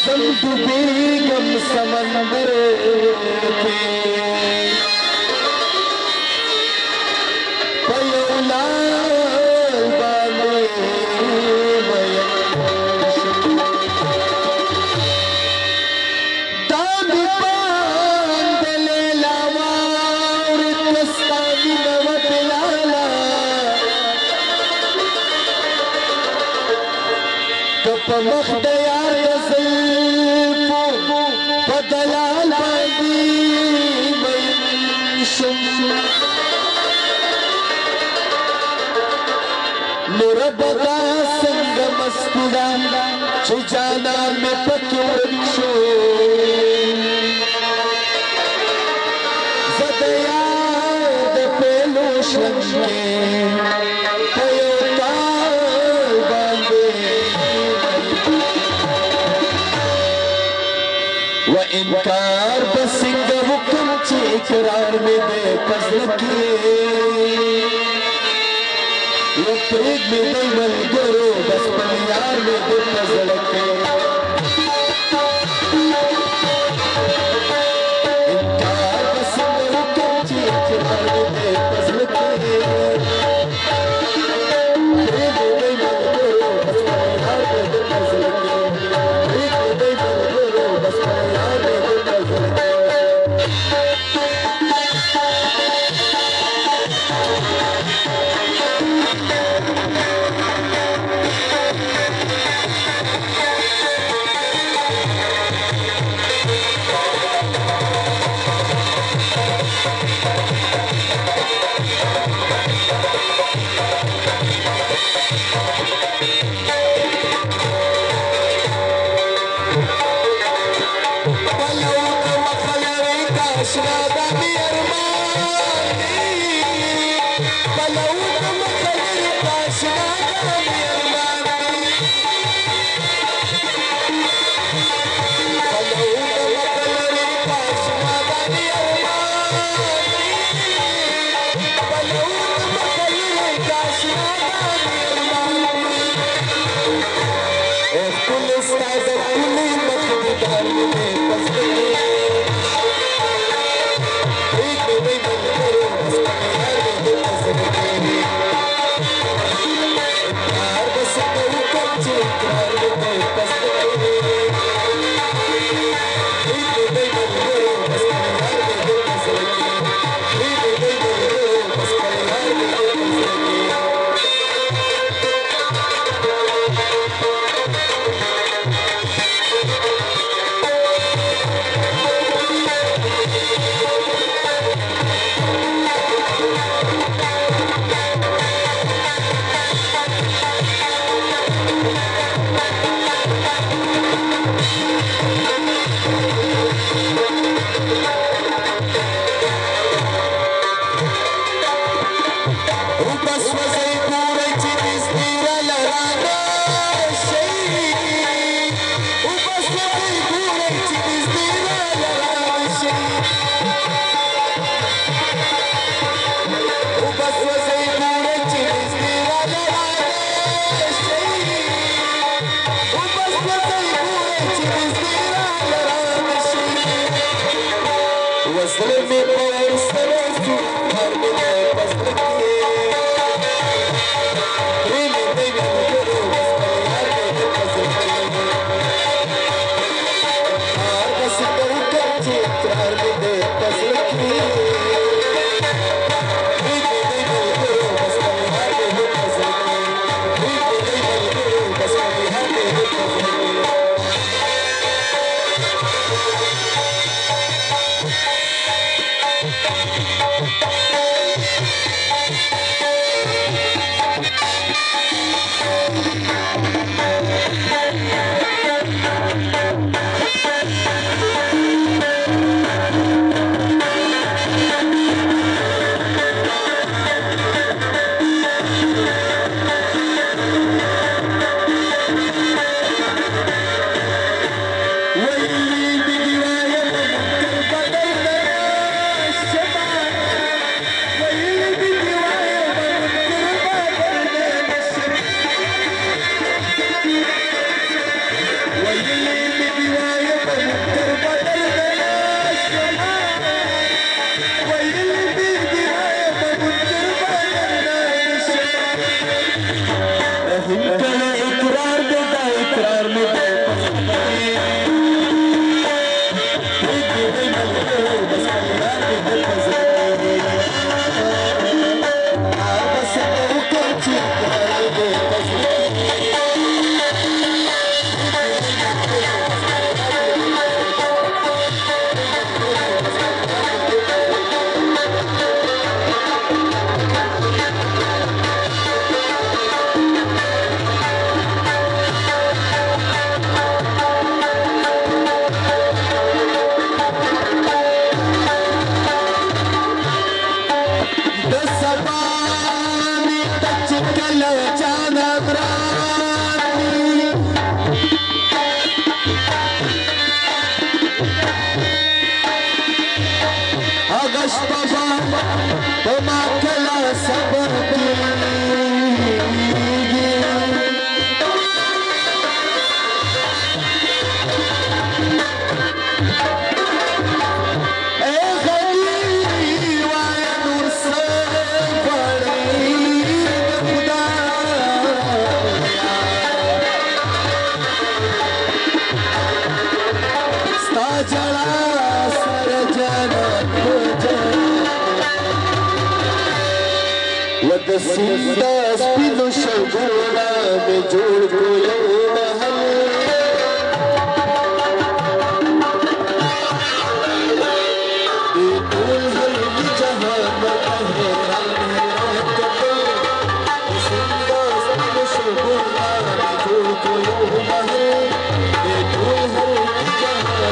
जम डूबेगम समंदर के पयोलाल बाले दाद पांदले लावा और कस्तानी नवत लाला कप मखदया दलाल बादी मुरबदा संग मस्तुदा जाना में पक्योरक्षो जदया द पेलो शंके पयोताल बांधे व इनकार बसिंग हुक्म चे इकरार में दे फजल किए ये प्रेम में दे मल गुरु बस परियार में दे फजल के इनकार बसिंग हुक्म चे इकरार में दे फजल किए प्रेम में दे मल गुरु बस परियार में दे फजल के प्रेम में दे मल गुरु बस परियार में दे फजल के वदसिंदा स्पिनो शगुना में जोड़ को यो महल ये टोल हर जहां वदसिंदा स्पिनो शगुना में जोड़ को यो महल ये टोल हर जहां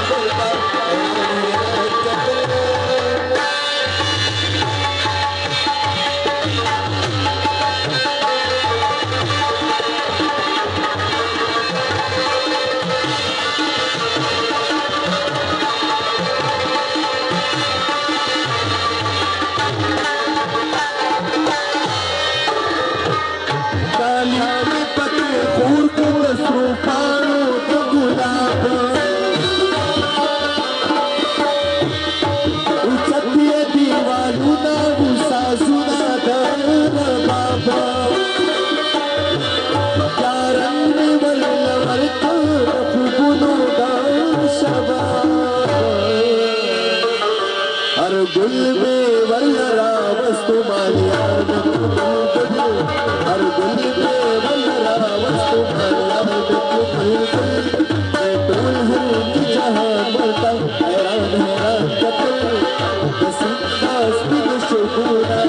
गुल में वल्लरा वस्तु मालियार में हर गुल में वल्लरा वस्तु मालियार में टोल हर जहां बढ़ता हैरान हैरान कतल बसिंदा स्पिन शुगुना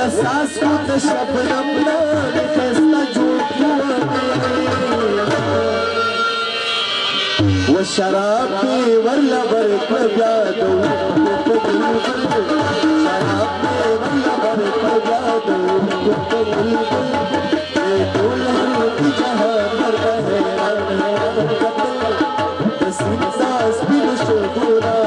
सासू त शबनम ने फैसला झूठा वो शराब पे वरला बर पगा दो शराब पे वरला बर पगा दो ये दुल्हन की जहां मरता है बसिंदा स्पिन शुगुना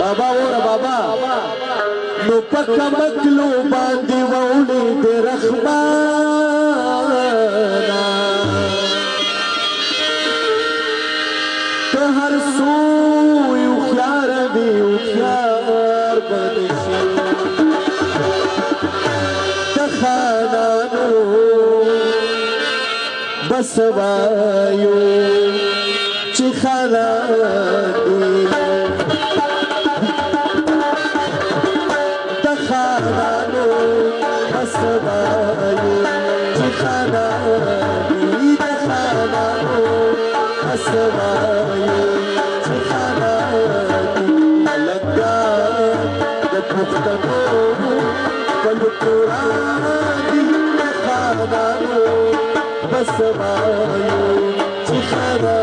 बाबा और बाबा नो पक्का मकलो बांधी वौली दे रखबाना तो हर सोई उख्यार भी उख्यार बनशी तखाना नो बसवायो चिखाना तखाना बसवायो चिखाना तखाना बसवायो चिखाना लगा पुख्तनो पलुरानी तखाना बसवायो चिखाना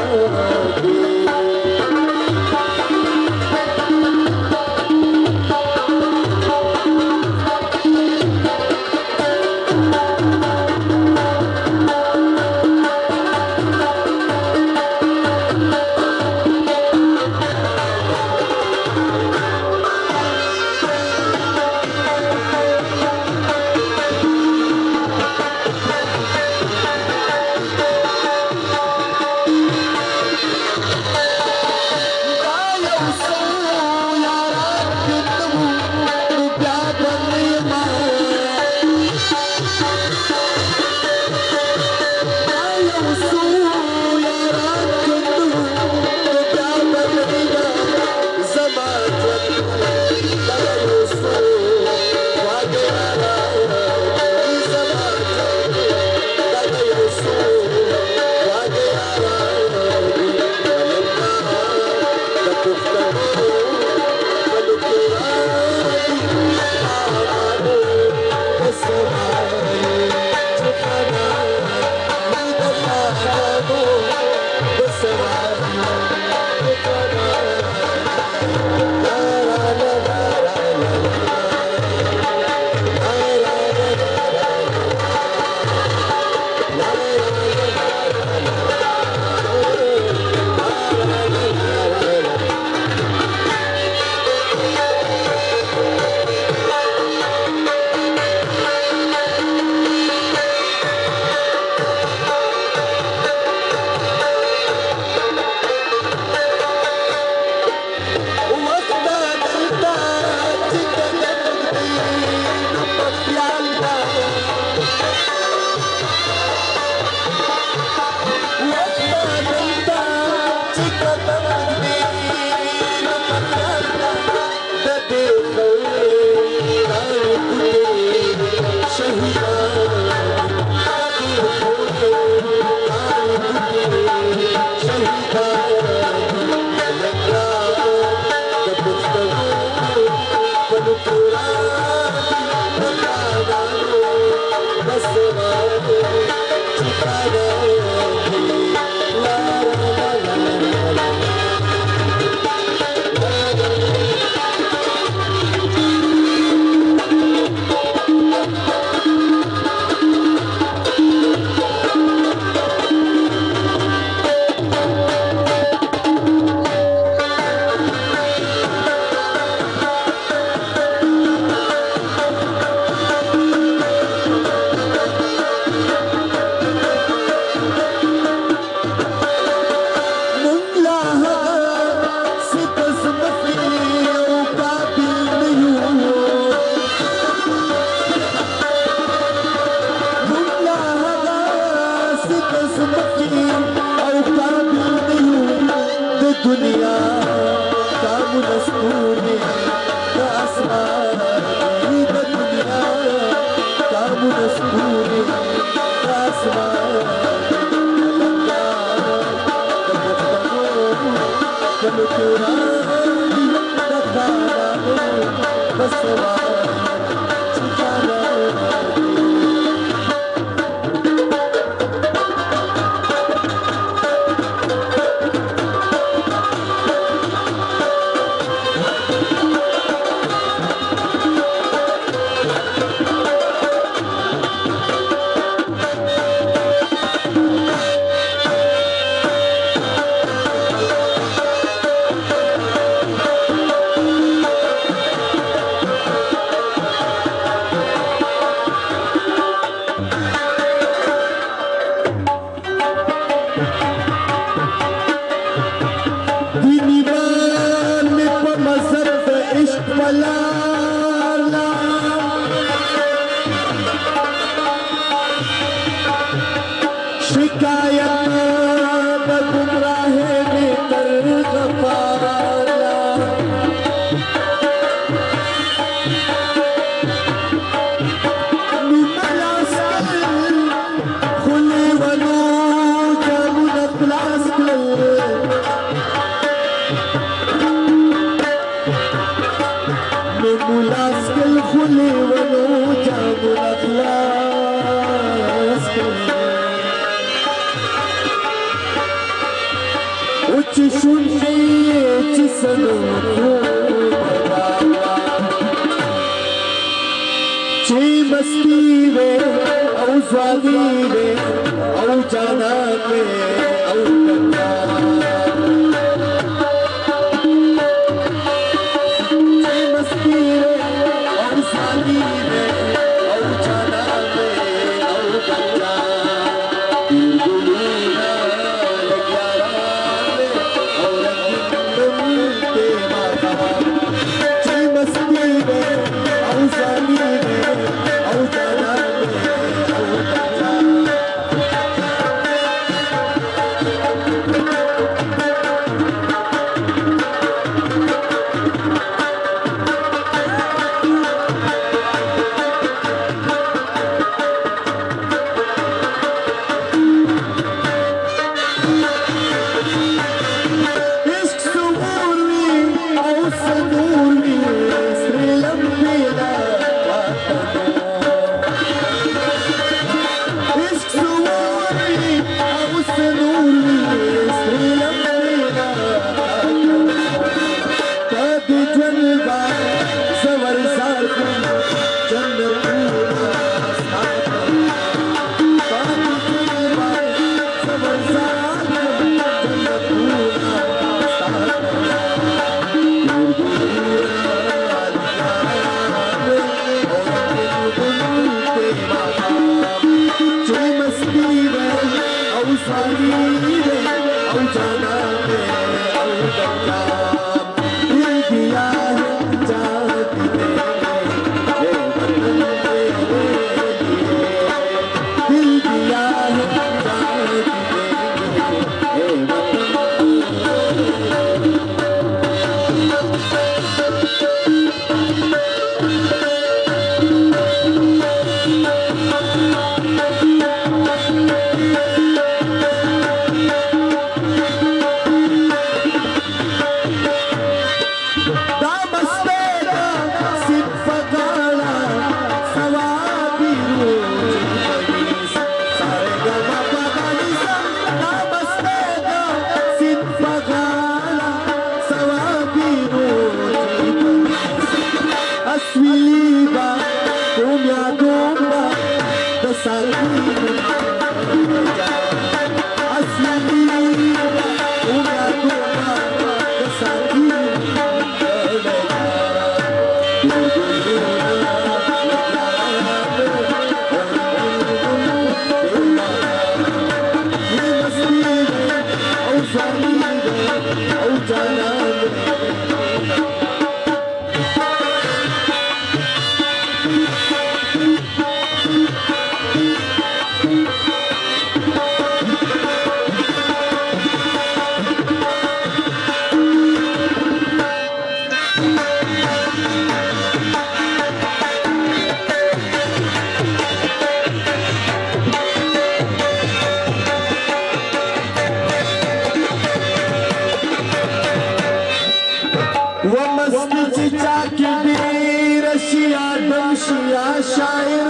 آدم شي یا شاعر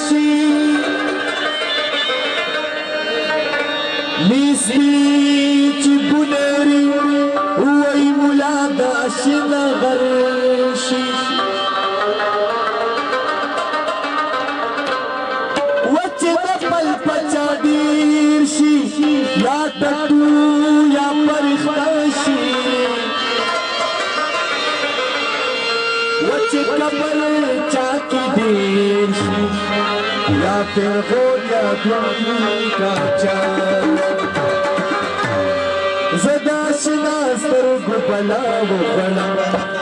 شي نیستی چې بولري وای مولا دا شنه غر شي وچې د پل پچا ډیر شي یا ټټو یا پرخته شي وچې کبل چاکی دیر شي یا پھر ہو یا دنیا کا چار زدا شنا سترگو بلا و بلا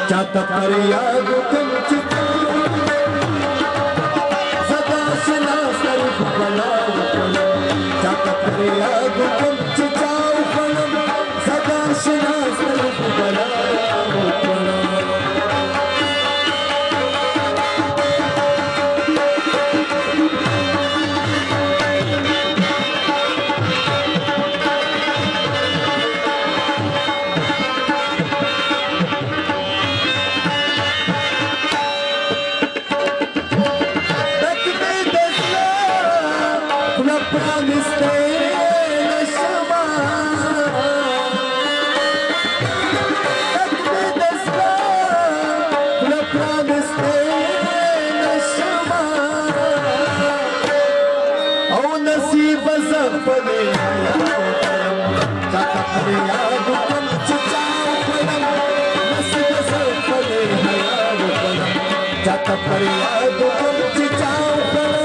چاہتا پر یاد کم چکا زدا شنا سترگو بلا و بلا چاہتا پر یاد کم چکا زدا شنا سترگو بلا و بلا Jata faryad hum chichao karam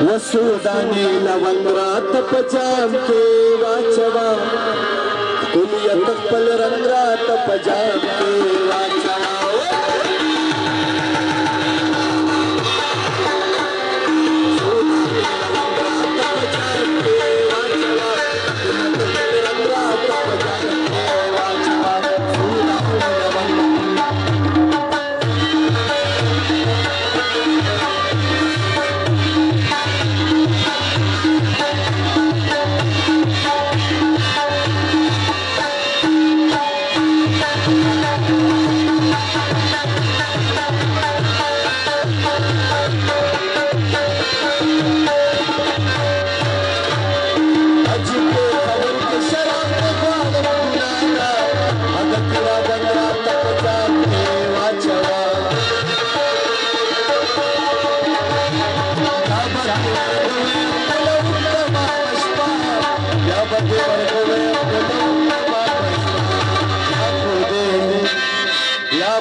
वसुदानी लवंगरात पजाम के वाचवा कुलियत पल रंगरात पजाम के वाचवा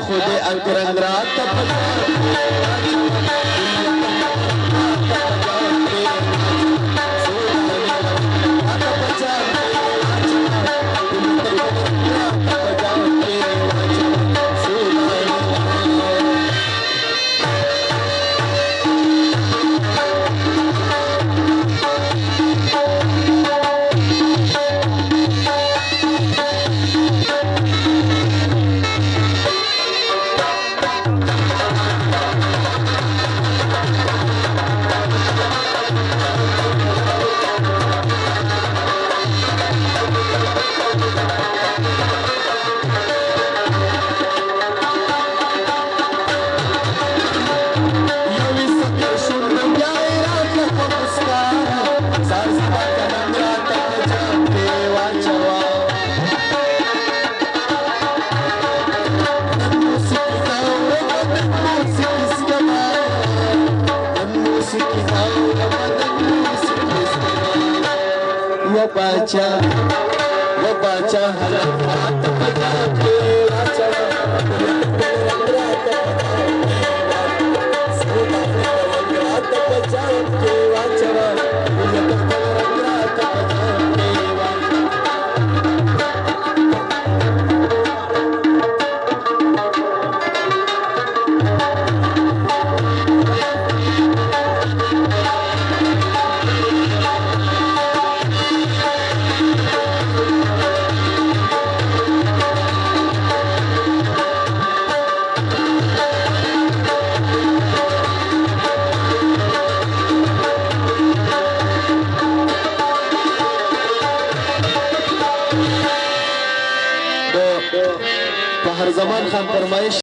खुदे अंकुरंद्रात बाचा हालात बजा के वाचवा रात बजा के वाचवा हर जमान खान फरमाइश